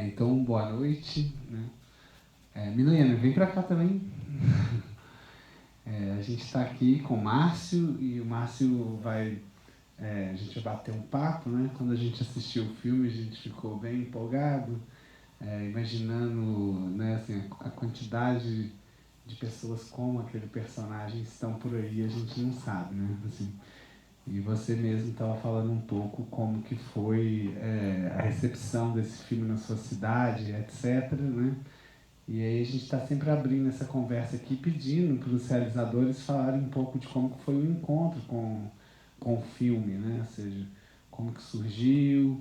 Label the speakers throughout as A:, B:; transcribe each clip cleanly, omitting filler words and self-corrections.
A: Então, boa noite, né? Milena, vem pra cá também. A gente está aqui com o Márcio e o Márcio a gente vai bater um papo, né? Quando a gente assistiu o filme, a gente ficou bem empolgado, imaginando, né, assim, a quantidade de pessoas como aquele personagem estão por aí, a gente não sabe, né? Assim, e você mesmo estava falando um pouco como que foi a recepção desse filme na sua cidade, etc., né? E aí a gente está sempre abrindo essa conversa aqui, pedindo para os realizadores falarem um pouco de como que foi o encontro com o filme, né? Ou seja, como que surgiu,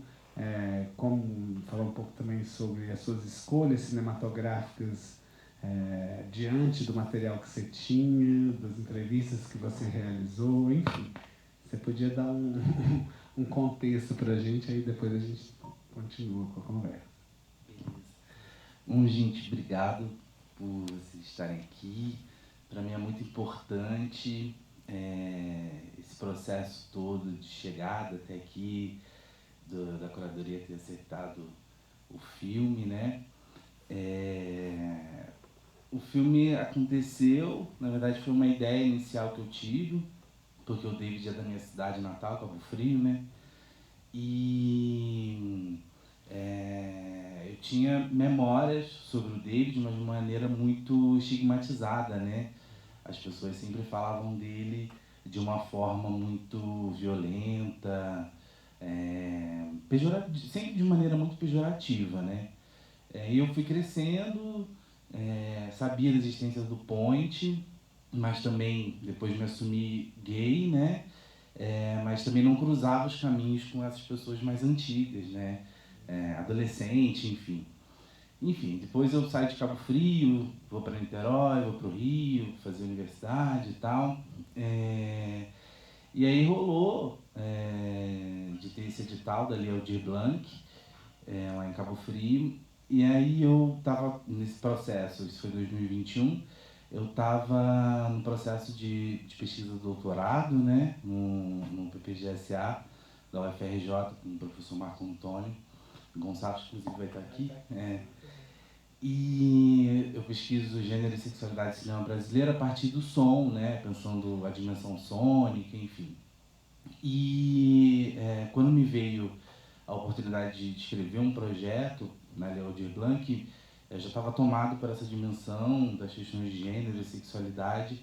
A: como falar um pouco também sobre as suas escolhas cinematográficas diante do material que você tinha, das entrevistas que você realizou, enfim. Você podia dar um contexto para a gente, aí depois a gente continua com a conversa.
B: Beleza. Bom, gente, obrigado por vocês estarem aqui. Para mim é muito importante esse processo todo de chegada até aqui, da curadoria ter acertado o filme, né? O filme aconteceu, na verdade foi uma ideia inicial que eu tive, porque o David é da minha cidade natal, Cabo Frio, né? E eu tinha memórias sobre o David, mas de uma maneira muito estigmatizada, né? As pessoas sempre falavam dele de uma forma muito violenta, sempre de maneira muito pejorativa, né? E eu fui crescendo, sabia da existência do Point, mas também depois me assumi gay, né? Mas também não cruzava os caminhos com essas pessoas mais antigas, né? Adolescente, enfim. Enfim, depois eu saio de Cabo Frio, vou para Niterói, vou para o Rio, fazer universidade e tal. E aí rolou de ter esse edital da Lei Aldir Blanc, lá em Cabo Frio. E aí eu estava nesse processo, isso foi em 2021, eu estava no processo de pesquisa do doutorado, né, no PPGSA, da UFRJ, com o professor Marco Antônio Gonçalves, inclusive vai estar aqui. E eu pesquiso gênero e sexualidade do cinema brasileiro a partir do som, né, pensando a dimensão sônica, enfim. E quando me veio a oportunidade de escrever um projeto na Lei Aldir Blanc, eu já estava tomado por essa dimensão das questões de gênero e sexualidade.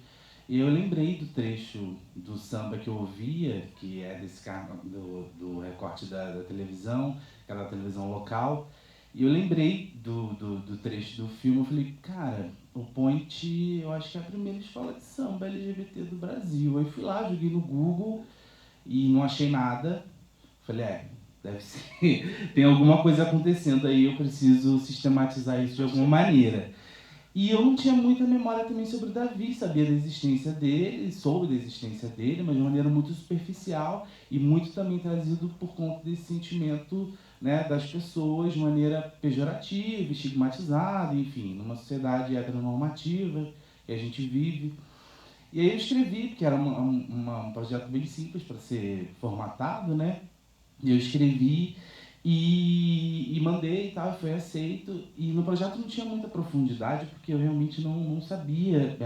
B: E eu lembrei do trecho do samba que eu ouvia, que é desse do recorte da televisão, aquela televisão local. E eu lembrei do trecho do filme, eu falei, cara, o Point, eu acho que é a primeira escola de samba LGBT do Brasil. Aí fui lá, joguei no Google e não achei nada. Falei, deve ser, tem alguma coisa acontecendo aí, eu preciso sistematizar isso de alguma maneira. E eu não tinha muita memória também sobre o Davi, sabia da existência dele, soube da existência dele, mas de uma maneira muito superficial e muito também trazido por conta desse sentimento, né, das pessoas de maneira pejorativa, estigmatizada, enfim, numa sociedade heteronormativa que a gente vive. E aí eu escrevi, porque era um projeto bem simples para ser formatado, né? E eu escrevi e mandei e tal, foi aceito. E no projeto não tinha muita profundidade, porque eu realmente não sabia,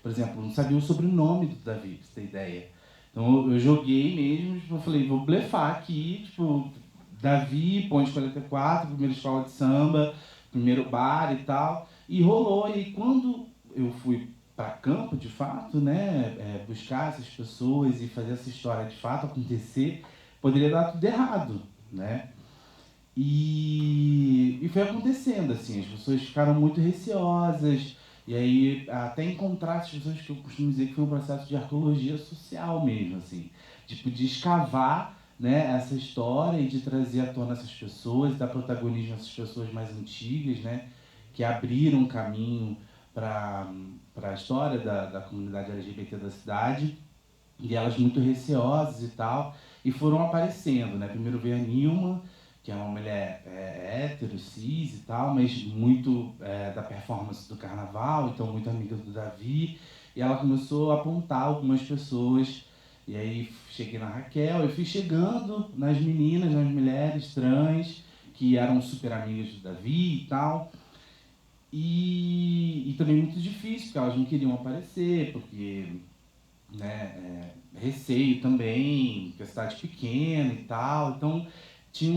B: por exemplo, não sabia o sobrenome do Davi, pra você ter ideia. Então eu joguei mesmo, tipo, eu falei, vou blefar aqui, tipo, Davi, Ponte 44, primeira escola de samba, primeiro bar e tal. E rolou, e aí quando eu fui para campo, de fato, né, buscar essas pessoas e fazer essa história de fato acontecer, poderia dar tudo errado, né? E foi acontecendo, assim, as pessoas ficaram muito receosas, e aí até encontrar as pessoas, que eu costumo dizer que foi um processo de arqueologia social mesmo, assim, tipo, de escavar, né, essa história e de trazer à tona essas pessoas, dar protagonismo a essas pessoas mais antigas, né, que abriram um caminho para a história da comunidade LGBT da cidade, e elas muito receosas e tal, e foram aparecendo, né? Primeiro veio a Nilma, que é uma mulher hétero, cis e tal, mas muito da performance do carnaval, então muito amiga do Davi, e ela começou a apontar algumas pessoas, e aí cheguei na Raquel, e fui chegando nas meninas, nas mulheres trans, que eram super amigas do Davi e tal. E também muito difícil, porque elas não queriam aparecer, porque, né, receio também, porque a cidade é pequena e tal. Então, tinha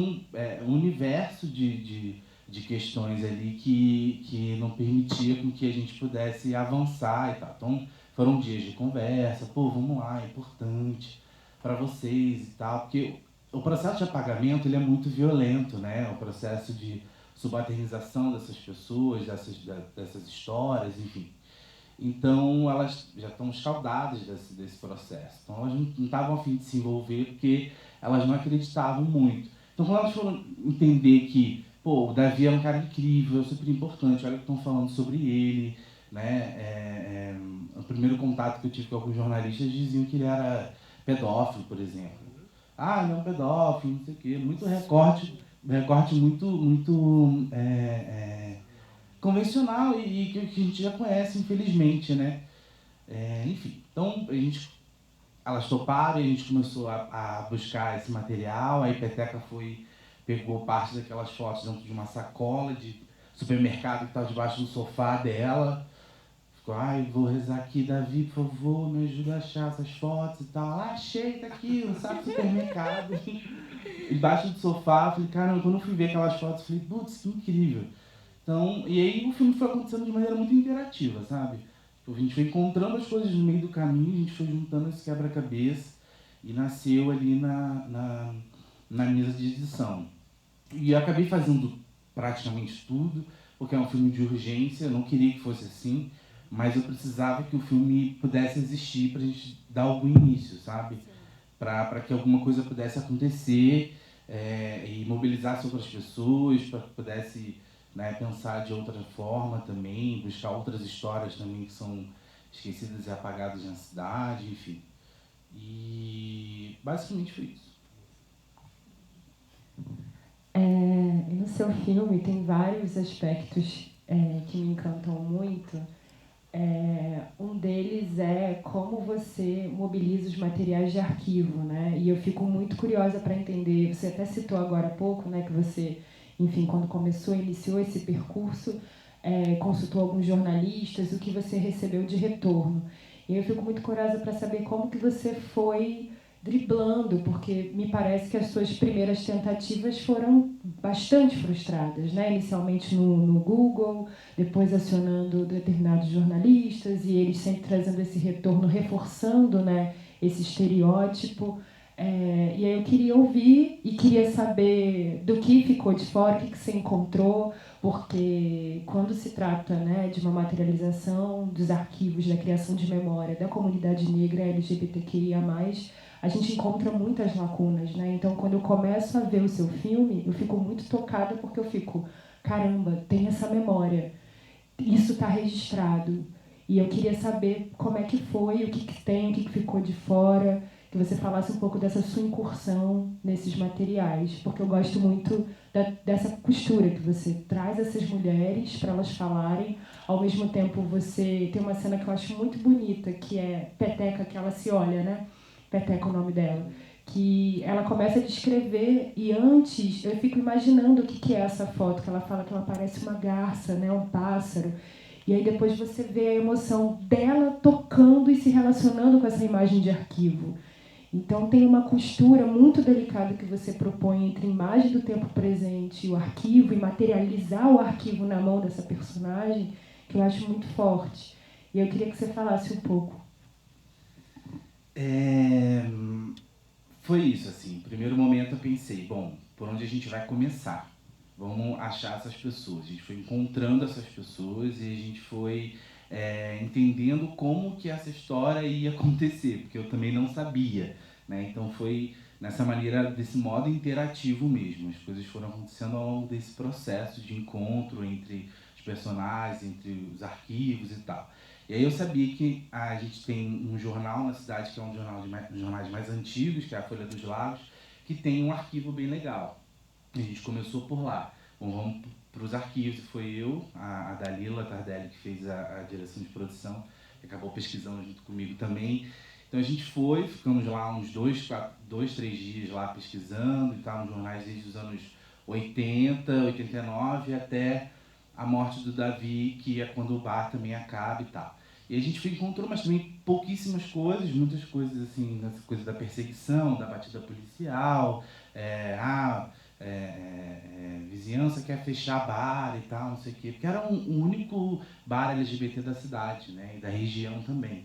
B: um universo de questões ali que não permitia com que a gente pudesse avançar e tal. Então, foram dias de conversa, pô, vamos lá, é importante para vocês e tal, porque o processo de apagamento ele é muito violento, né? O processo de subalternização dessas pessoas, dessas histórias, enfim. Então, elas já estão escaldadas desse processo. Então, elas não estavam a fim de se envolver porque elas não acreditavam muito. Então, quando elas foram entender que, pô, o Davi é um cara incrível, é super importante, olha o que estão falando sobre ele, né? O primeiro contato que eu tive com alguns jornalistas diziam que ele era pedófilo, por exemplo. Ah, ele é um pedófilo, não sei o quê. Muito recorte muito convencional e que a gente já conhece, infelizmente, né? Enfim, então elas toparam e a gente começou a buscar esse material. A Peteca pegou parte daquelas fotos dentro de uma sacola de supermercado que estava debaixo do sofá dela. Ficou, ai, vou rezar aqui, Davi, por favor, me ajuda a achar essas fotos e tal. Ah, achei, tá aqui, no saco do supermercado. Embaixo do sofá, falei, caramba, quando eu fui ver aquelas fotos, falei, putz, que incrível. Então, e aí o filme foi acontecendo de maneira muito interativa, sabe? A gente foi encontrando as coisas no meio do caminho, a gente foi juntando esse quebra-cabeça e nasceu ali na mesa de edição. E eu acabei fazendo praticamente tudo, porque é um filme de urgência, eu não queria que fosse assim, mas eu precisava que o filme pudesse existir para a gente dar algum início, sabe? Para que alguma coisa pudesse acontecer e mobilizasse outras pessoas, para que pudesse, né, pensar de outra forma também, buscar outras histórias também que são esquecidas e apagadas na cidade, enfim. E basicamente foi isso.
C: No seu filme tem vários aspectos que me encantam muito. Um deles é como você mobiliza os materiais de arquivo, né? E eu fico muito curiosa para entender. Você até citou agora há pouco, né, que você, enfim, quando iniciou esse percurso, consultou alguns jornalistas, o que você recebeu de retorno. E eu fico muito curiosa para saber como que você foi driblando, porque me parece que as suas primeiras tentativas foram bastante frustradas, né? Inicialmente no Google, depois acionando determinados jornalistas e eles sempre trazendo esse retorno, reforçando, né, esse estereótipo. E aí eu queria ouvir e queria saber do que ficou de fora, o que você encontrou, porque quando se trata, né, de uma materialização dos arquivos da criação de memória da comunidade negra LGBTQIA+, a gente encontra muitas lacunas, né? Então, quando eu começo a ver o seu filme, eu fico muito tocada porque eu fico, caramba, tem essa memória, isso está registrado. E eu queria saber como é que foi, o que tem, o que ficou de fora, que você falasse um pouco dessa sua incursão nesses materiais, porque eu gosto muito dessa costura que você traz essas mulheres para elas falarem, ao mesmo tempo você tem uma cena que eu acho muito bonita, que é Peteca, que ela se olha, né? Peteca é o nome dela, que ela começa a descrever e antes eu fico imaginando o que é essa foto, que ela fala que ela parece uma garça, né, um pássaro, e aí depois você vê a emoção dela tocando e se relacionando com essa imagem de arquivo. Então tem uma costura muito delicada que você propõe entre a imagem do tempo presente e o arquivo, e materializar o arquivo na mão dessa personagem, que eu acho muito forte. E eu queria que você falasse um pouco.
B: Foi isso, assim. No primeiro momento eu pensei, bom, por onde a gente vai começar? Vamos achar essas pessoas. A gente foi encontrando essas pessoas e a gente foi entendendo como que essa história ia acontecer, porque eu também não sabia, né? Então foi nessa maneira, desse modo interativo mesmo. As coisas foram acontecendo ao longo desse processo de encontro entre os personagens, entre os arquivos e tal. E aí eu sabia que a gente tem um jornal na cidade, que é um dos jornais mais antigos, que é a Folha dos Lagos, que tem um arquivo bem legal. A gente começou por lá. Bom, vamos para os arquivos. Foi eu, a Dalila Tardelli, que fez a direção de produção, que acabou pesquisando junto comigo também. Então a gente ficamos lá uns 2, 3 dias lá pesquisando e tal, nos jornais desde os anos 80, 89, até a morte do Davi, que é quando o bar também acaba e tal. E a gente encontrou, mas também pouquíssimas coisas, muitas coisas assim, nessa coisa da perseguição, da batida policial, vizinhança quer fechar bar e tal, não sei o quê, porque era um único bar LGBT da cidade, né, e da região também.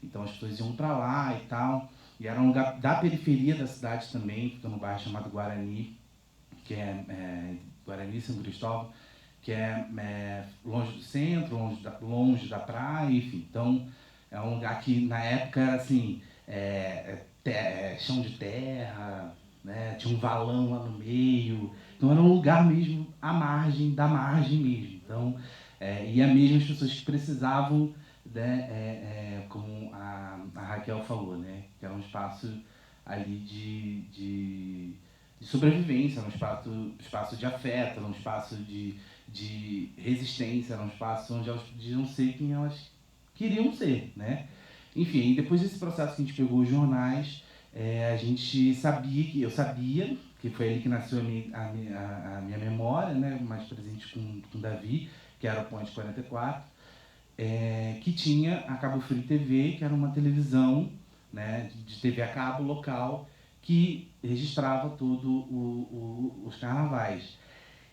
B: Então as pessoas iam para lá e tal, e era um lugar da periferia da cidade também, fica num bairro chamado Guarani, que é Guarani, São Cristóvão, que é longe do centro, longe da praia, enfim. Então, é um lugar que, na época, era assim, chão de terra, né? Tinha um valão lá no meio. Então, era um lugar mesmo à margem, da margem mesmo. Então, ia mesmo as pessoas que precisavam, né, como a Raquel falou, né? Que era um espaço ali de sobrevivência, era um espaço de afeto, era um espaço de resistência, era um espaço onde elas podiam ser quem elas queriam ser, né? Enfim, depois desse processo que a gente pegou os jornais, a gente eu sabia, que foi ali que nasceu a minha memória, né, mais presente com o Davi, que era o Ponte 44, que tinha a Cabo Frio TV, que era uma televisão, né, de TV a cabo local, que registrava tudo os carnavais.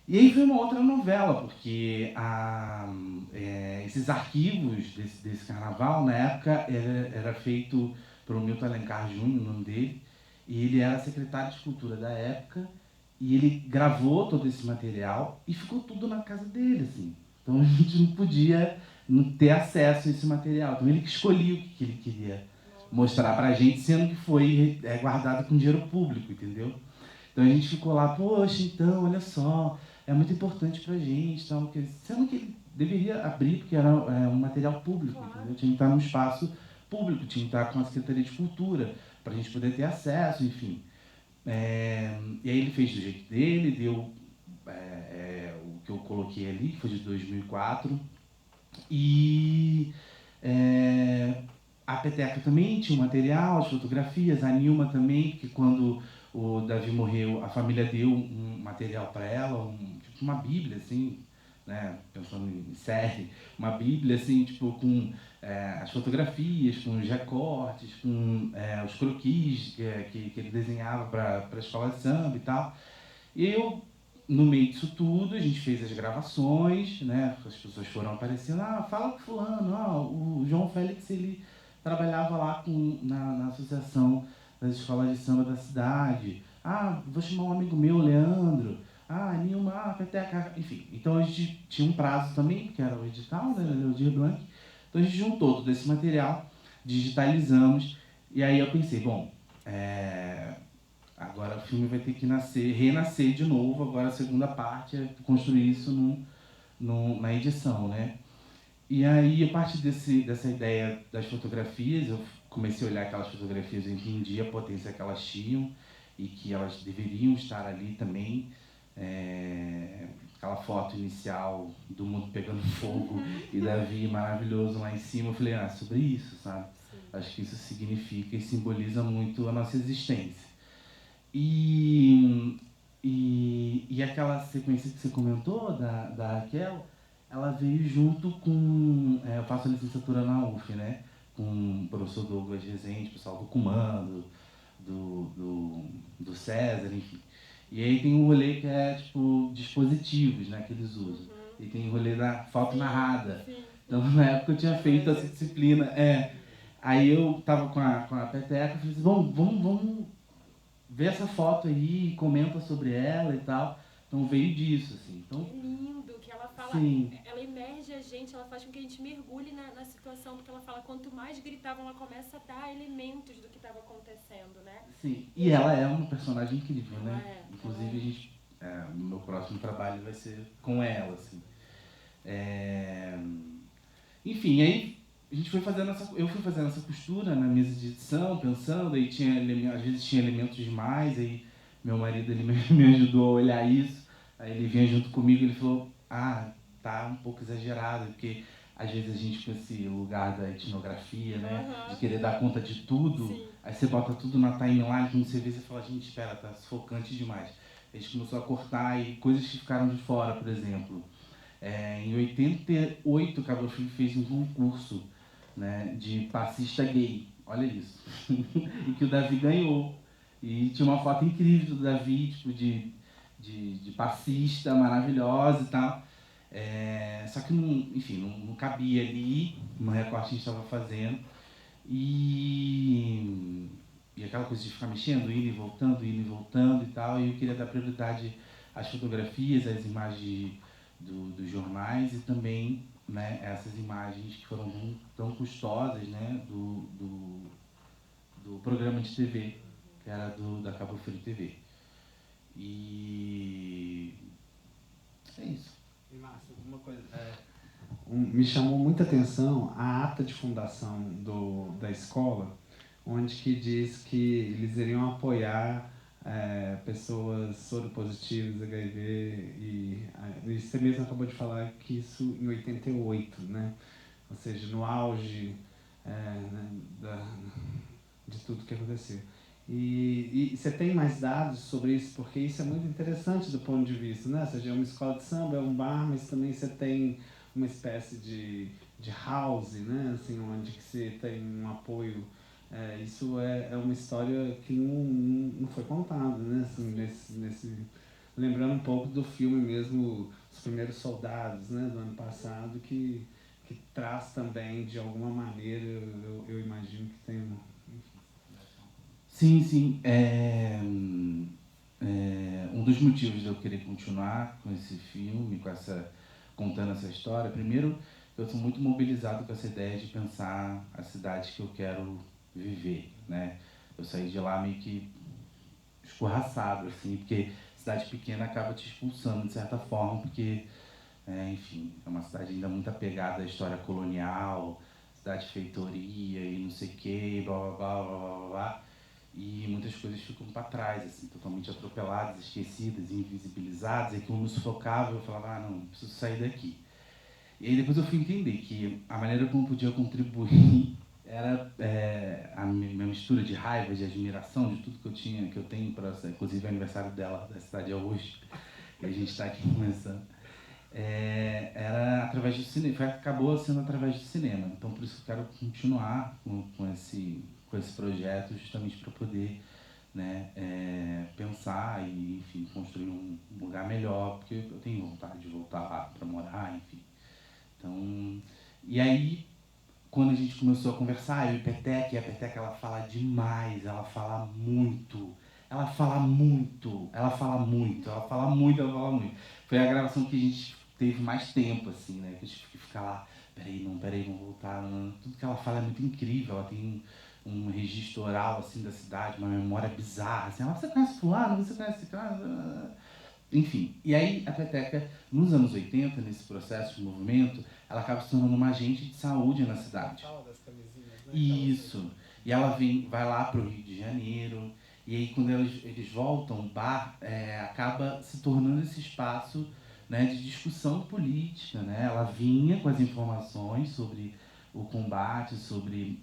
B: E aí foi uma outra novela, porque esses arquivos desse carnaval, na época, era feito pelo Milton Alencar Júnior, o nome dele, e ele era secretário de Cultura da época, e ele gravou todo esse material e ficou tudo na casa dele, assim. Então a gente não podia não ter acesso a esse material. Então ele que escolhia o que ele queria mostrar pra gente, sendo que foi guardado com dinheiro público, entendeu? Então a gente ficou lá, poxa, então, olha só, é muito importante pra gente, então, sendo que ele deveria abrir, porque era um material público, entendeu? Tinha que estar num espaço público, tinha que estar com a Secretaria de Cultura, para a gente poder ter acesso, enfim. E aí ele fez do jeito dele, deu o que eu coloquei ali, que foi de 2004, e a Peteca também tinha um material, as fotografias, a Nilma também, que quando o Davi morreu, a família deu um material para ela, tipo uma bíblia, assim, né, pensando em série, uma bíblia, assim, tipo, com as fotografias, com os recortes, com os croquis que ele desenhava para a escola de samba e tal. E eu, no meio disso tudo, a gente fez as gravações, né, as pessoas foram aparecendo, fala com fulano, o João Félix, ele trabalhava lá na associação das escolas de samba da cidade. Vou chamar um amigo meu, Leandro. Nilma, Peteca, enfim. Então a gente tinha um prazo também, que era o edital, né, o Aldir Blanc. Então a gente juntou todo esse material, digitalizamos, e aí eu pensei, bom, agora o filme vai ter que renascer de novo, agora a segunda parte é construir isso na edição, né? E aí, a partir dessa ideia das fotografias, eu comecei a olhar aquelas fotografias, eu entendi a potência que elas tinham e que elas deveriam estar ali também. Aquela foto inicial do mundo pegando fogo e Davi maravilhoso lá em cima, eu falei, sobre isso, sabe? Sim. Acho que isso significa e simboliza muito a nossa existência. E aquela sequência que você comentou, da Raquel, ela veio junto com... eu faço a licenciatura na UF, né? Com o professor Douglas Rezende, pessoal do Comando, do César, enfim. E aí tem um rolê que é, tipo, dispositivos, né? Que eles usam. E tem o rolê da foto narrada. Sim. Então, na época eu tinha feito essa disciplina. Aí eu tava com a Peteca e falei assim, vamos ver essa foto aí e comenta sobre ela e tal. Então veio disso, assim. Então,
D: que lindo, que ela fala,
B: sim.
D: Ela emerge a gente, ela faz com que a gente mergulhe na situação, porque ela fala, quanto mais gritavam, ela começa a dar elementos do que estava acontecendo, né?
B: Sim, e ela é uma personagem incrível, né? Inclusive, o meu próximo trabalho vai ser com ela, assim. Enfim, aí a gente eu fui fazendo essa costura na mesa de edição, pensando, aí às vezes tinha elementos demais, aí meu marido ele me ajudou a olhar isso, aí ele vinha junto comigo e ele falou, tá um pouco exagerado, porque às vezes a gente com esse lugar da etnografia, né, de querer dar conta de tudo, sim. Aí você bota tudo na timeline, quando você vê, você fala, gente, espera, tá sufocante demais. A gente começou a cortar e coisas que ficaram de fora, por exemplo. Em 88, o Cabo Frio fez um concurso, né, de passista gay. Olha isso. E que o Davi ganhou. E tinha uma foto incrível do Davi, tipo, de passista, maravilhosa e tal. Só que, não cabia ali no recorte que a gente estava fazendo. E aquela coisa de ficar mexendo, indo e voltando e tal. E eu queria dar prioridade às fotografias, às imagens dos jornais e também, né, essas imagens que foram tão custosas, né, do programa de TV, que era da Cabo Frio TV. E é isso.
A: E Márcio, alguma coisa... me chamou muita atenção a ata de fundação da escola, onde que diz que eles iriam apoiar pessoas soropositivas, HIV, e você mesmo acabou de falar que isso em 88, né? Ou seja, no auge né, de tudo que aconteceu. E você tem mais dados sobre isso? Porque isso é muito interessante do ponto de vista, né? Ou seja, é uma escola de samba, é um bar, mas também você tem uma espécie de house, né? Assim, onde que você tem um apoio. Isso é uma história que não foi contada, né? Assim, lembrando um pouco do filme mesmo, Os Primeiros Soldados, né? Do ano passado, que traz também, de alguma maneira, eu imagino que tem...
B: Sim. Um dos motivos de eu querer continuar com esse filme, contando essa história, primeiro, eu sou muito mobilizado com essa ideia de pensar a cidade que eu quero viver, né? Eu saí de lá meio que escorraçado, assim, porque cidade pequena acaba te expulsando de certa forma, porque, é uma cidade ainda muito apegada à história colonial, cidade feitoria e não sei o que, blá blá blá blá blá blá. E muitas coisas ficam para trás, assim, totalmente atropeladas, esquecidas, invisibilizadas, e aquilo me sufocava, eu falava, não, preciso sair daqui. E aí depois eu fui entender que a maneira como eu podia contribuir era a minha mistura de raiva, de admiração, de tudo que eu tenho, inclusive o aniversário dela, da cidade é hoje, e a gente está aqui começando, era através do cinema, acabou sendo através do cinema. Então por isso que eu quero continuar com esse projeto, justamente para poder, né, pensar e, construir um lugar melhor, porque eu tenho vontade de voltar lá para morar, enfim. Então, e aí, quando a gente começou a conversar, eu e a Peteca, ela fala demais, ela fala muito. Foi a gravação que a gente teve mais tempo, assim, né, que a gente fica lá, peraí, vamos voltar, não. Tudo que ela fala é muito incrível, ela tem um registro oral, assim, da cidade, uma memória bizarra, assim, você conhece fulano, você conhece cara... Enfim, e aí a Peteca, nos anos 80, nesse processo de movimento, ela acaba se tornando uma agente de saúde na cidade. Isso. E ela vai lá para o Rio de Janeiro, e aí quando eles voltam, o bar acaba se tornando esse espaço, né, de discussão política, né? Ela vinha com as informações sobre o combate, sobre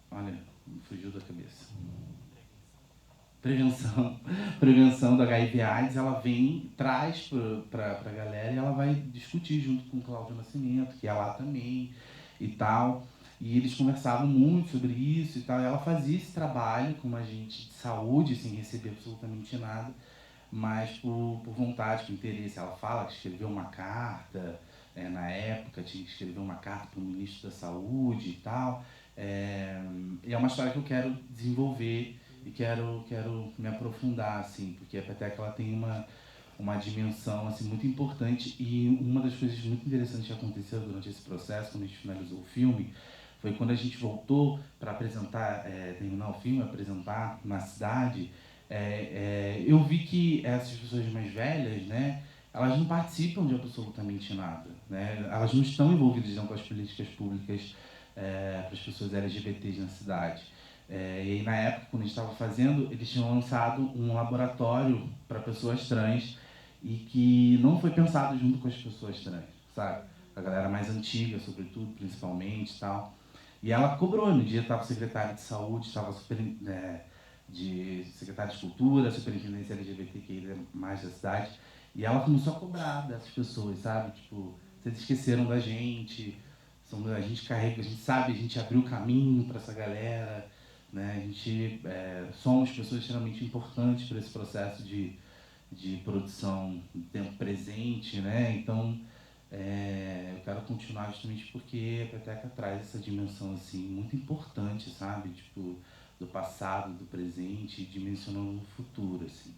B: olha, me fugiu da cabeça. Prevenção do HIV/AIDS, ela traz para a galera e ela vai discutir junto com o Cláudio Nascimento, que é lá também e tal. E eles conversavam muito sobre isso e tal. E ela fazia esse trabalho como agente de saúde, sem receber absolutamente nada, mas por vontade, por interesse. Ela fala que escreveu uma carta, na época, tinha que escrever uma carta para o ministro da Saúde e tal. E é uma história que eu quero desenvolver e quero me aprofundar, assim, porque a Peteca ela tem uma dimensão assim, muito importante, e uma das coisas muito interessantes que aconteceu durante esse processo, quando a gente finalizou o filme, foi quando a gente voltou para apresentar, terminar o filme, apresentar na cidade, eu vi que essas pessoas mais velhas, né, elas não participam de absolutamente nada, né? Elas não estão envolvidas com as políticas públicas para as pessoas LGBTs na cidade. E aí, na época, quando a gente estava fazendo, eles tinham lançado um laboratório para pessoas trans e que não foi pensado junto com as pessoas trans, sabe? A galera mais antiga, sobretudo, principalmente e tal. E ela cobrou, no dia estava o secretário de saúde, estava super de secretária de Cultura, superintendência LGBTQI mais da cidade, e ela começou a cobrar dessas pessoas, sabe? Tipo, vocês esqueceram da gente, a gente carrega, a gente sabe, a gente abriu caminho para essa galera, né? A gente somos pessoas extremamente importantes para esse processo de produção do tempo presente, né? Então, eu quero continuar justamente porque a Peteca traz essa dimensão assim muito importante, sabe? Tipo, do passado, do presente, dimensionando o futuro, assim.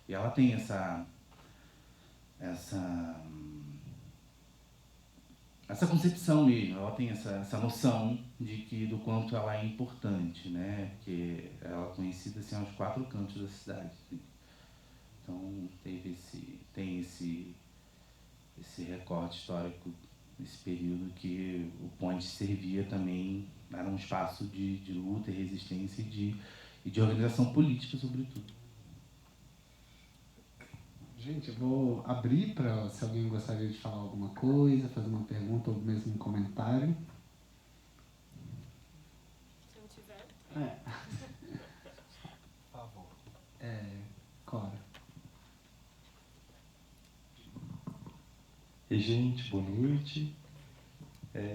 B: E ela tem essa concepção mesmo, ela tem essa noção do quanto ela é importante, né? Porque ela é conhecida assim aos 4 cantos da cidade. Assim. Então tem esse recorte histórico, esse período que o Ponte servia também, era um espaço de luta e resistência e de organização política, sobretudo.
A: Gente, eu vou abrir para se alguém gostaria de falar alguma coisa, fazer uma pergunta ou mesmo um comentário.
D: Se não tiver.
E: Por favor.
A: Cora.
E: E, gente, boa noite.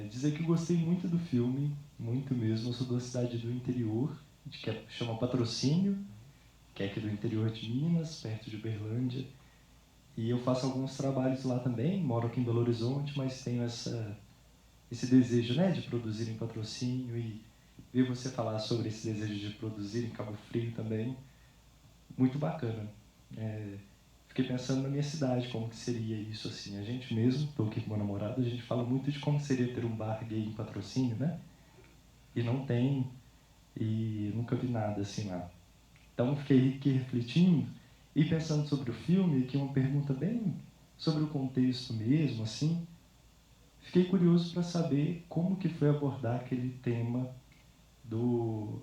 E: Dizer que eu gostei muito do filme, muito mesmo. Eu sou da cidade do interior, que chama Patrocínio, que é aqui do interior de Minas, perto de Uberlândia. E eu faço alguns trabalhos lá também, moro aqui em Belo Horizonte, mas tenho esse desejo, né, de produzir em Patrocínio, e ver você falar sobre esse desejo de produzir em Cabo Frio também, muito bacana. Fiquei pensando na minha cidade, como que seria isso, assim. A gente mesmo, estou aqui com meu namorado, a gente fala muito de como seria ter um bar gay em Patrocínio, né? E não tem, e nunca vi nada assim lá. Então fiquei aqui refletindo e pensando sobre o filme, que é uma pergunta bem sobre o contexto mesmo, assim. Fiquei curioso para saber como que foi abordar aquele tema do...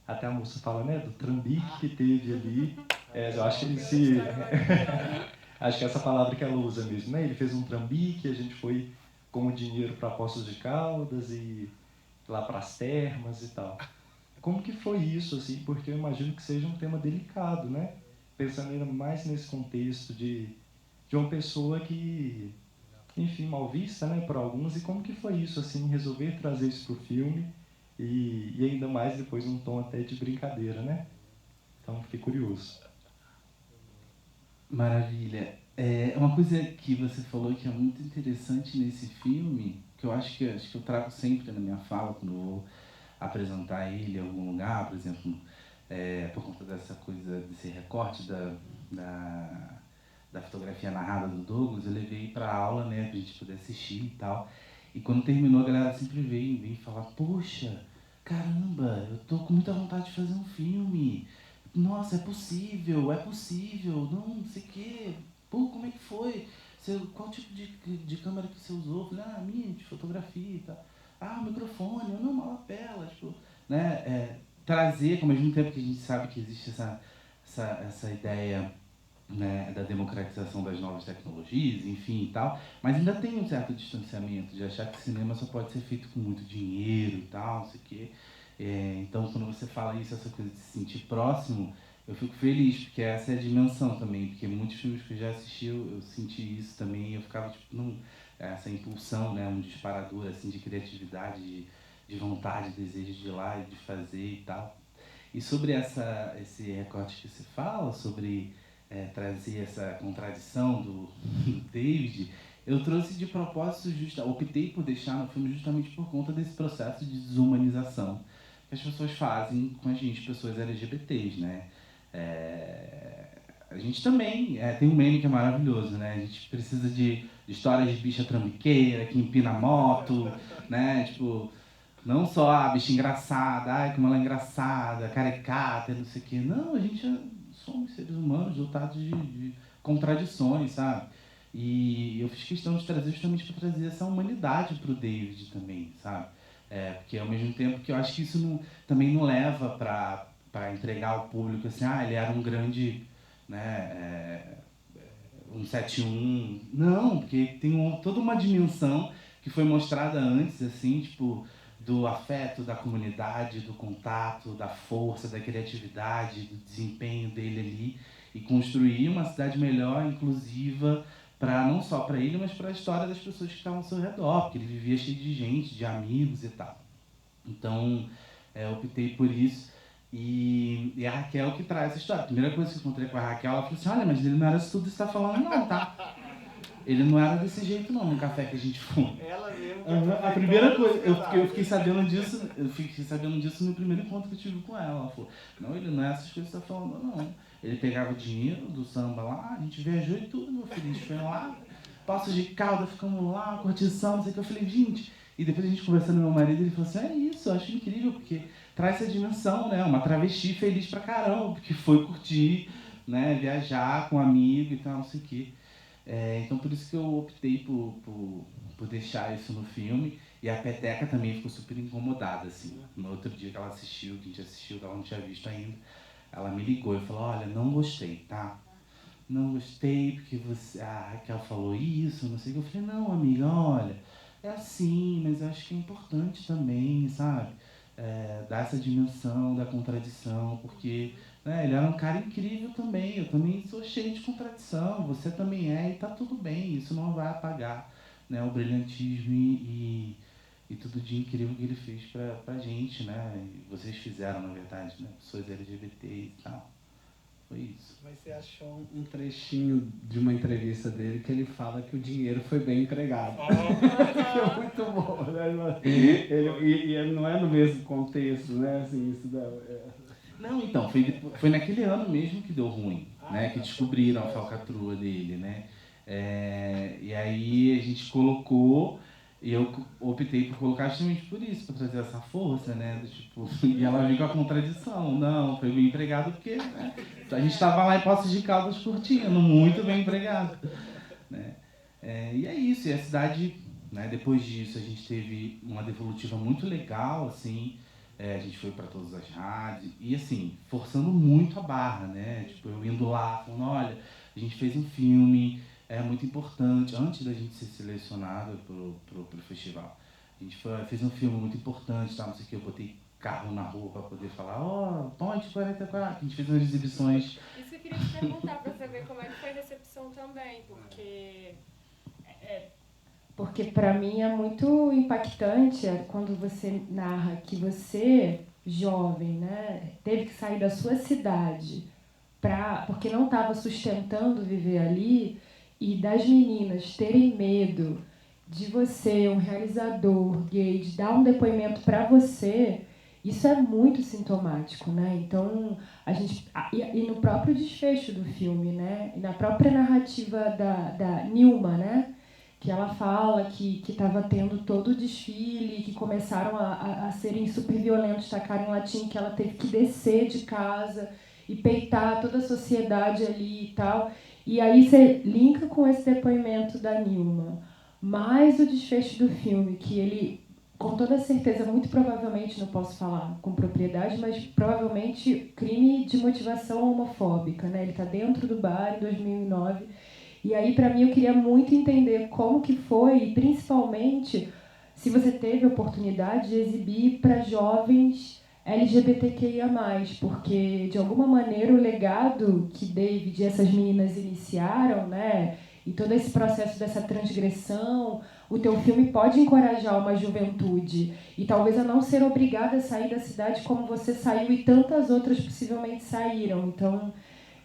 E: Até a moça fala, né? Do trambique que teve ali. Eu acho que ele se... acho que é essa palavra que ela usa mesmo, né? Ele fez um trambique, a gente foi com o dinheiro para Poços de Caldas e lá para as termas e tal. Como que foi isso, assim? Porque eu imagino que seja um tema delicado, né? Pensando ainda mais nesse contexto de uma pessoa que, enfim, mal vista, né, por alguns. E como que foi isso, assim, resolver trazer isso para o filme e ainda mais depois um tom até de brincadeira, né? Então, fiquei curioso.
B: Maravilha. Uma coisa que você falou que é muito interessante nesse filme, que eu acho que eu trago sempre na minha fala quando eu vou apresentar ele em algum lugar, por exemplo, por conta dessa coisa, desse recorte da fotografia narrada do Douglas, eu levei para aula, né, pra gente poder assistir e tal. E quando terminou, a galera sempre veio falar: poxa, caramba, eu tô com muita vontade de fazer um filme. Nossa, é possível, não sei o quê. Pô, como é que foi? Qual tipo de câmera que você usou? Eu falei: minha, de fotografia e tal. O microfone, não, uma lapela, tipo, né? Trazer, ao mesmo tempo que a gente sabe que existe essa ideia, né, da democratização das novas tecnologias, enfim e tal, mas ainda tem um certo distanciamento de achar que cinema só pode ser feito com muito dinheiro e tal, não sei o quê. Então, quando você fala isso, essa coisa de se sentir próximo, eu fico feliz, porque essa é a dimensão também, porque muitos filmes que eu já assisti, eu senti isso também, eu ficava, tipo, essa impulsão, né, um disparador, assim, de criatividade, de vontade, desejo de ir lá e de fazer e tal. E sobre esse recorte que você fala, sobre trazer essa contradição do David, eu trouxe de propósito, optei por deixar no filme justamente por conta desse processo de desumanização que as pessoas fazem com a gente, pessoas LGBTs, né? A gente também tem um meme que é maravilhoso, né? A gente precisa de histórias de bicha trambiqueira, que empina moto, né? Tipo, não só a bicha engraçada, como ela é engraçada, caricata, não sei o quê. Não, a gente somos seres humanos dotados de contradições, sabe? E eu fiz questão de trazer justamente para trazer essa humanidade para o David também, sabe? Porque ao mesmo tempo que eu acho que isso também não leva para entregar ao público assim, ele era um grande, né, 171. Não, porque tem toda uma dimensão que foi mostrada antes, assim, tipo, do afeto, da comunidade, do contato, da força, da criatividade, do desempenho dele ali e construir uma cidade melhor, inclusiva, para não só para ele, mas para a história das pessoas que estavam ao seu redor, porque ele vivia cheio de gente, de amigos e tal. Então, eu optei por isso. E a Raquel que traz essa história. A primeira coisa que eu encontrei com a Raquel, ela falou assim, olha, mas ele não era isso tudo que você está falando não, tá? Ele não era desse jeito não, no café que a gente foi.
A: Ela mesmo.
B: A primeira coisa, eu fiquei sabendo disso no primeiro encontro que eu tive com ela. Ela falou, não, ele não é essas coisas que você está falando não. Ele pegava dinheiro do samba lá, a gente viajou e tudo, meu filho. A gente foi lá, Paços de Caldas, ficamos lá, curtição, não sei o que. Eu falei, gente... E depois a gente conversando com meu marido, ele falou assim, é isso, eu acho incrível, porque traz essa dimensão, né? Uma travesti feliz pra caramba, porque foi curtir, né? Viajar com um amigo e tal, não sei o quê. Então por isso que eu optei por deixar isso no filme. E a Peteca também ficou super incomodada, assim. No outro dia que ela assistiu, que a gente assistiu, que ela não tinha visto ainda, ela me ligou e falou, olha, não gostei, tá? Não gostei porque a Raquel falou isso, não sei o que. Eu falei, não, amiga, olha, é assim, mas eu acho que é importante também, sabe? Dar essa dimensão da contradição, porque né, ele era um cara incrível também, eu também sou cheio de contradição, você também é, e tá tudo bem, isso não vai apagar, né, o brilhantismo e tudo de incrível que ele fez pra gente, né? E vocês fizeram, na verdade, né? Pessoas LGBT e tal. Foi isso.
A: Mas você achou um trechinho de uma entrevista dele que ele fala que o dinheiro foi bem empregado. Que é muito bom, né? Ele não é no mesmo contexto, né? Assim, isso
B: Não, então, foi naquele ano mesmo que deu ruim, né? Que descobriram a falcatrua dele, né? E aí a gente colocou, e eu optei por colocar justamente por isso, para trazer essa força, né? Tipo, e ela vem com a contradição, não, foi bem empregado porque né, a gente estava lá em Poços de Caldas curtindo, muito bem empregado, né? E é isso, e a cidade, né, depois disso a gente teve uma devolutiva muito legal, assim, a gente foi para todas as rádios, e assim, forçando muito a barra, né? Tipo, eu indo lá, falando, olha, a gente fez um filme, é muito importante, antes da gente ser selecionado pro festival. A gente fez um filme muito importante, tá, não sei o que, eu botei carro na rua para poder falar, ó, Ponte 44, a gente fez umas exibições.
D: Isso que eu queria te perguntar, para saber como é que foi a recepção também, porque...
C: Porque para mim é muito impactante quando você narra que você, jovem, né, teve que sair da sua cidade porque não estava sustentando viver ali, e das meninas terem medo de você, um realizador gay, de dar um depoimento para você, isso é muito sintomático, né? Então, e no próprio desfecho do filme, né? E na própria narrativa da Nilma, né? Que ela fala que estava tendo todo o desfile, que começaram a serem super violentos, tacarem latim, que ela teve que descer de casa e peitar toda a sociedade ali e tal. E aí você linka com esse depoimento da Nilma, mais o desfecho do filme, que ele, com toda certeza, muito provavelmente, não posso falar com propriedade, mas provavelmente crime de motivação homofóbica, né? Ele está dentro do bar em 2009. E aí, para mim, eu queria muito entender como que foi, e principalmente se você teve a oportunidade de exibir para jovens LGBTQIA+, porque, de alguma maneira, o legado que David e essas meninas iniciaram, né, e todo esse processo dessa transgressão, o teu filme pode encorajar uma juventude e talvez a não ser obrigada a sair da cidade como você saiu e tantas outras possivelmente saíram. Então,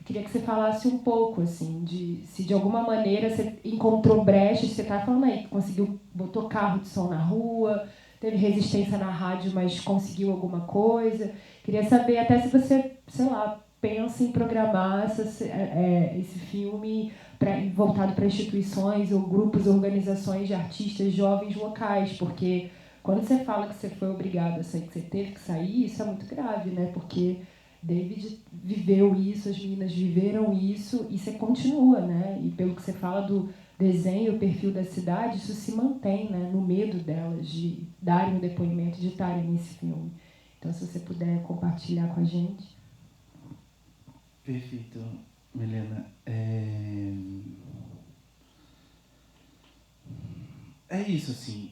C: queria que você falasse um pouco, assim, se de alguma maneira você encontrou brechas, você está falando aí, que conseguiu, botou carro de som na rua, teve resistência na rádio, mas conseguiu alguma coisa. Queria saber até se você, sei lá, pensa em programar esse filme voltado para instituições ou grupos, organizações de artistas jovens locais, porque quando você fala que você foi obrigado a sair, que você teve que sair, isso é muito grave, né? Porque David viveu isso, as meninas viveram isso, e você continua, né? E pelo que você fala do desenho, o perfil da cidade, isso se mantém, né? No medo delas de darem o depoimento, de estarem nesse filme. Então, se você puder compartilhar com a gente.
B: Perfeito, Milena. É isso, assim.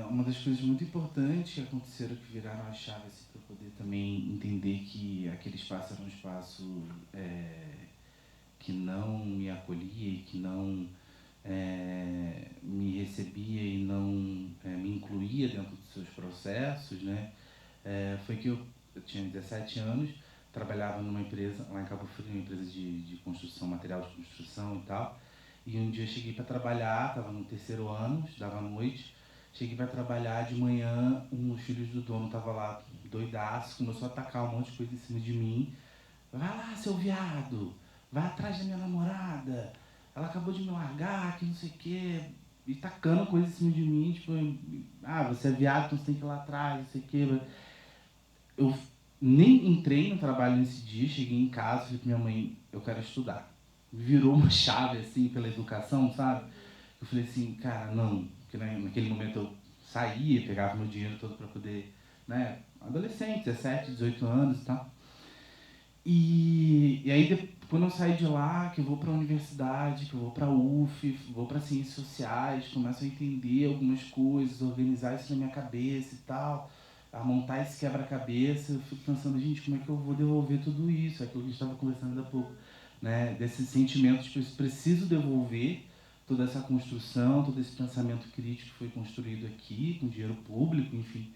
B: Uma das coisas muito importantes que aconteceram, que viraram a chave assim, para eu poder também entender que aquele espaço era um espaço que não me acolhia e que não me recebia e não me incluía dentro dos seus processos, né? Foi que eu tinha 17 anos, trabalhava numa empresa, lá em Cabo Frio, uma empresa de construção, material de construção e tal, e um dia eu cheguei para trabalhar, estava no 3º ano, estudava à noite, cheguei para trabalhar de manhã, um dos filhos do dono estava lá, doidaço, começou a atacar um monte de coisa em cima de mim. Vai lá, seu viado, vai atrás da minha namorada, ela acabou de me largar, que não sei o quê, e tacando coisa em cima de mim, tipo, você é viado, então você tem que ir lá atrás, não sei o quê. Eu nem entrei no trabalho nesse dia, cheguei em casa, falei pra minha mãe, eu quero estudar. Virou uma chave, assim, pela educação, sabe? Eu falei assim, cara, não, porque naquele momento eu saía, pegava meu dinheiro todo para poder, né, adolescente, 17, 18 anos e tal. E aí, quando eu saí de lá, que eu vou para a universidade, que eu vou para a UF, vou para Ciências Sociais, começo a entender algumas coisas, organizar isso na minha cabeça e tal, a montar esse quebra-cabeça, eu fico pensando, gente, como é que eu vou devolver tudo isso? É aquilo que a gente estava conversando há pouco, né? Desse sentimento de que eu preciso devolver toda essa construção, todo esse pensamento crítico que foi construído aqui, com dinheiro público, enfim,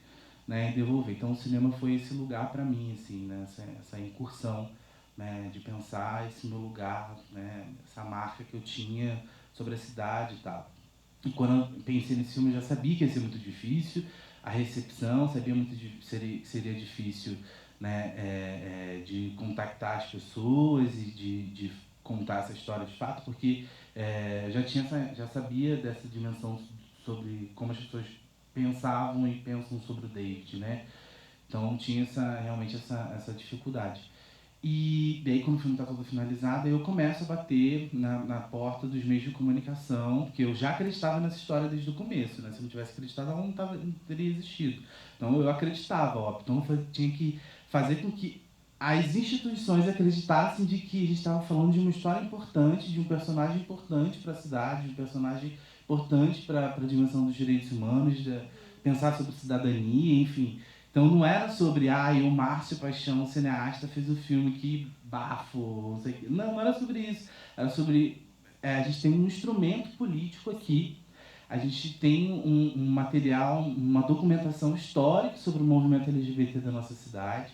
B: né, e devolver. Então o cinema foi esse lugar para mim, assim, né, essa incursão, né, de pensar esse meu lugar, né, essa marca que eu tinha sobre a cidade e tal. E quando eu pensei nesse filme, eu já sabia que ia ser muito difícil, a recepção, sabia muito que seria difícil, né, de contactar as pessoas e de contar essa história de fato, porque já sabia dessa dimensão sobre como as pessoas pensavam e pensam sobre o David, né? Então tinha realmente essa dificuldade. E daí, quando o filme está todo finalizado, eu começo a bater na porta dos meios de comunicação, porque eu já acreditava nessa história desde o começo, né? Se eu não tivesse acreditado, ela não teria existido. Então eu acreditava, óbvio. Então eu tinha que fazer com que as instituições acreditassem de que a gente estava falando de uma história importante, de um personagem importante para a cidade, de um personagem importante para a dimensão dos direitos humanos, de pensar sobre cidadania, enfim. Então não era sobre, o Márcio Paixão, cineasta, fez o filme, que bafo, não sei o quê. Não era sobre isso. Era sobre, a gente tem um instrumento político aqui, a gente tem um material, uma documentação histórica sobre o movimento LGBT da nossa cidade,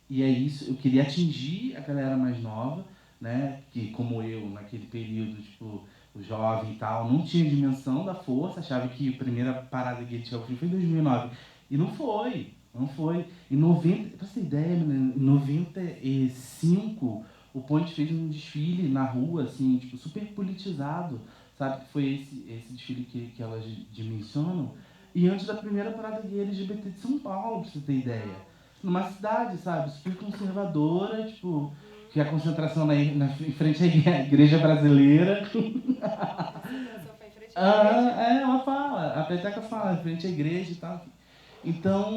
B: e é isso, eu queria atingir a galera mais nova, né, que como eu, naquele período, tipo, o jovem e tal, não tinha dimensão da força, achava que a primeira parada que ele tinha foi em 2009, e não foi. Não foi. Em 90, pra você ter ideia, em 95, o Point fez um desfile na rua, assim, tipo, super politizado, sabe? Que foi esse desfile que elas dimensionam. E antes da primeira parada gay LGBT de São Paulo, pra você ter ideia. Numa cidade, sabe? Super conservadora, tipo, que a concentração em frente à igreja brasileira. Ela fala, a peteca fala, em frente à igreja e tal. Então,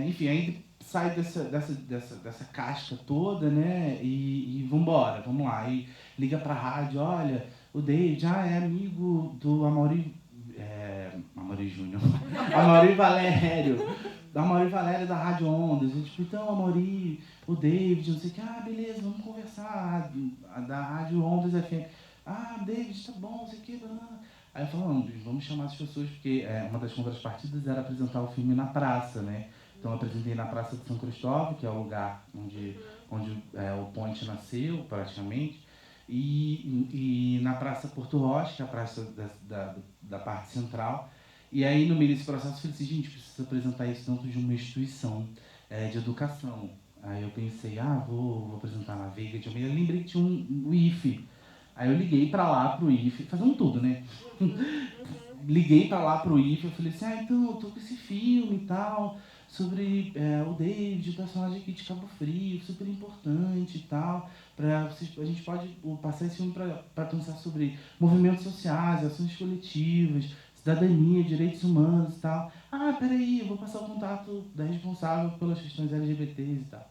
B: enfim, aí sai dessa casca toda, né? E vambora, vamos lá. E liga pra rádio, olha, o David é amigo do Amaury Júnior. Amaury Valério. Da Amaury Valério da Rádio Ondas. E, tipo, então, Amaury, o David, não sei o que, beleza, vamos conversar. Da Rádio Ondas FM. David, tá bom, não sei o que, Aí eu falo, vamos chamar as pessoas, porque uma das contrapartidas era apresentar o filme na praça, né? Então eu apresentei na Praça de São Cristóvão, que é o lugar onde o Point nasceu, praticamente, e na Praça Porto Rocha, que é a praça da parte central. E aí, no meio desse processo, eu falei assim, gente, precisa apresentar isso dentro de uma instituição de educação. Aí eu pensei, vou apresentar na Veiga de Almeida. Eu lembrei que tinha um IFE. Aí eu liguei pra lá, pro IFE, fazendo tudo, né? Liguei pra lá, pro IFE, eu falei assim, então, eu tô com esse filme e tal, sobre o David, o personagem aqui de Cabo Frio, super importante e tal, a gente pode passar esse filme pra pensar sobre movimentos sociais, ações coletivas, cidadania, direitos humanos e tal. Peraí, eu vou passar o contato da responsável pelas questões LGBTs e tal.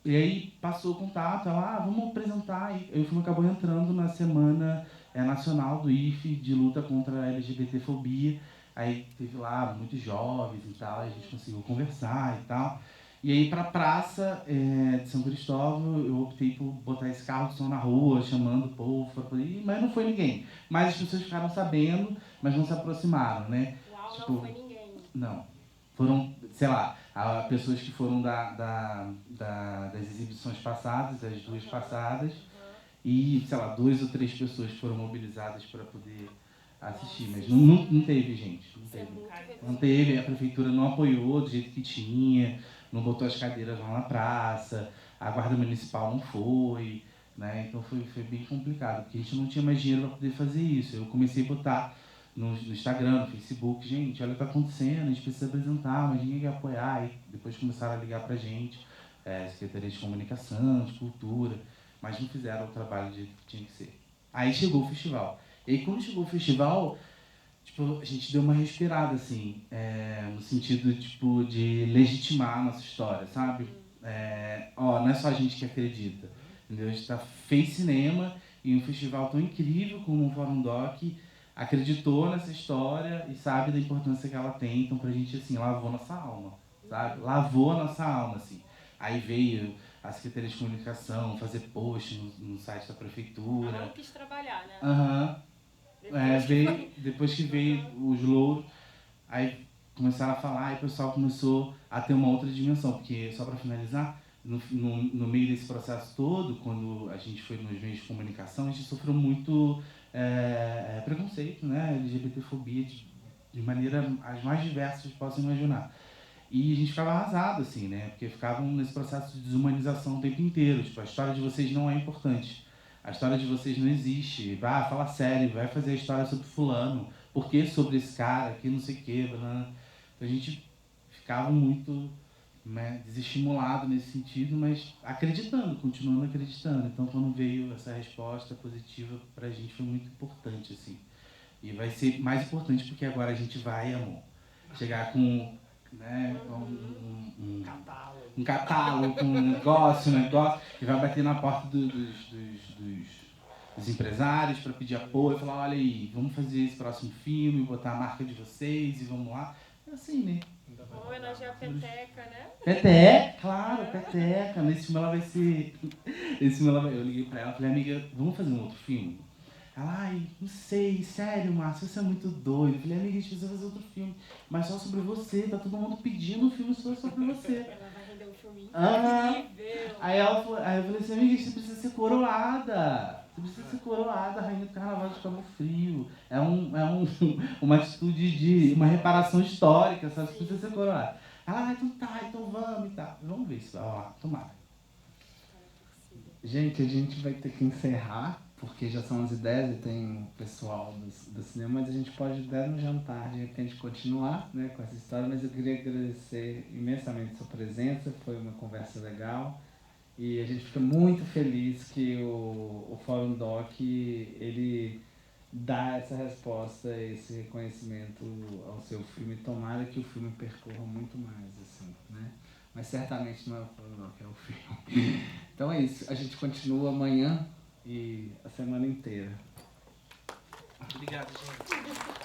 B: E aí passou o contato, ela, vamos apresentar. E o filme acabou entrando na Semana Nacional do IFE de luta contra a LGBTfobia. Aí teve lá muitos jovens e tal, a gente conseguiu conversar e tal. E aí pra praça de São Cristóvão, eu optei por botar esse carro de som na rua, chamando o povo, mas não foi ninguém. Mas as pessoas ficaram sabendo, mas não se aproximaram, né?
D: Uau,
B: Tipo,
D: não foi ninguém.
B: não. Foram, sei lá, pessoas que foram das exibições passadas, das duas passadas, e, sei lá, 2 ou 3 pessoas foram mobilizadas para poder assistir, mas não teve, gente. Não
D: Isso é
B: teve.
D: muito
B: Não teve, a prefeitura não apoiou do jeito que tinha, não botou as cadeiras lá na praça, a guarda municipal não foi, né? Então foi bem complicado, porque a gente não tinha mais dinheiro para poder fazer isso. Eu comecei a botar no Instagram, no Facebook, gente, olha o que está acontecendo, a gente precisa apresentar, mas ninguém quer apoiar. E depois começaram a ligar pra gente, Secretaria de Comunicação, de Cultura, mas não fizeram o trabalho do jeito que tinha que ser. Aí chegou o festival. E aí quando chegou o festival, tipo, a gente deu uma respirada, assim, no sentido, tipo, de legitimar a nossa história, sabe? Não é só a gente que acredita, entendeu? A gente fez cinema e um festival tão incrível como o Fórum Doc acreditou nessa história e sabe da importância que ela tem, então pra gente, assim, lavou nossa alma, sabe? Lavou a nossa alma, assim. Aí veio a Secretaria de Comunicação fazer post no site da prefeitura.
D: Ela não quis trabalhar, né?
B: Aham. Depois que veio os louros, aí começaram a falar e o pessoal começou a ter uma outra dimensão, porque, só para finalizar, no meio desse processo todo, quando a gente foi nos meios de comunicação, a gente sofreu muito preconceito, né, LGBTfobia, de maneira as mais diversas que possam imaginar. E a gente ficava arrasado, assim, né, porque ficavam nesse processo de desumanização o tempo inteiro, tipo, a história de vocês não é importante. A história de vocês não existe. Fala sério, vai fazer a história sobre fulano. Por que sobre esse cara aqui, não sei o quê. Então a gente ficava muito, né, desestimulado nesse sentido, mas acreditando, continuando acreditando. Então quando veio essa resposta positiva pra gente foi muito importante, assim. E vai ser mais importante porque agora a gente vai, amor, chegar com, né, um catálogo, com um negócio, e vai bater na porta dos empresários para pedir apoio, falar, olha aí, vamos fazer esse próximo filme, botar a marca de vocês e vamos lá. É assim, né?
D: Vamos homenagear a Peteca, né?
B: Peteca, claro, Peteca. Nesse filme ela vai ser... Eu liguei pra ela e falei, amiga, vamos fazer um outro filme? Ela, ai, não sei, sério, Márcio, você é muito doido. Eu falei, amiga, a gente precisa fazer outro filme, mas só sobre você, tá todo mundo pedindo um filme só sobre você.
D: Ela vai render um filme
B: Ah,
D: incrível.
B: aí eu falei assim, amiga, você precisa ser coroada. Você precisa ser coroada, rainha do carnaval de Cabo Frio. É uma atitude de uma reparação histórica, sabe? Você precisa ser coroada. Ela, então tá, então vamos e tal. Vamos ver se vai lá, tomara.
A: Gente, a gente vai ter que encerrar, porque já são 11h10 e tem o pessoal do cinema, mas a gente pode dar no jantar, de repente continuar, né, com essa história, mas eu queria agradecer imensamente a sua presença, foi uma conversa legal e a gente fica muito feliz que o Fórum Doc, ele dá essa resposta, esse reconhecimento ao seu filme, tomara que o filme percorra muito mais, assim, né? Mas certamente não é o Fórum Doc, é o filme. Então é isso, a gente continua amanhã e a semana inteira.
B: Obrigado, gente.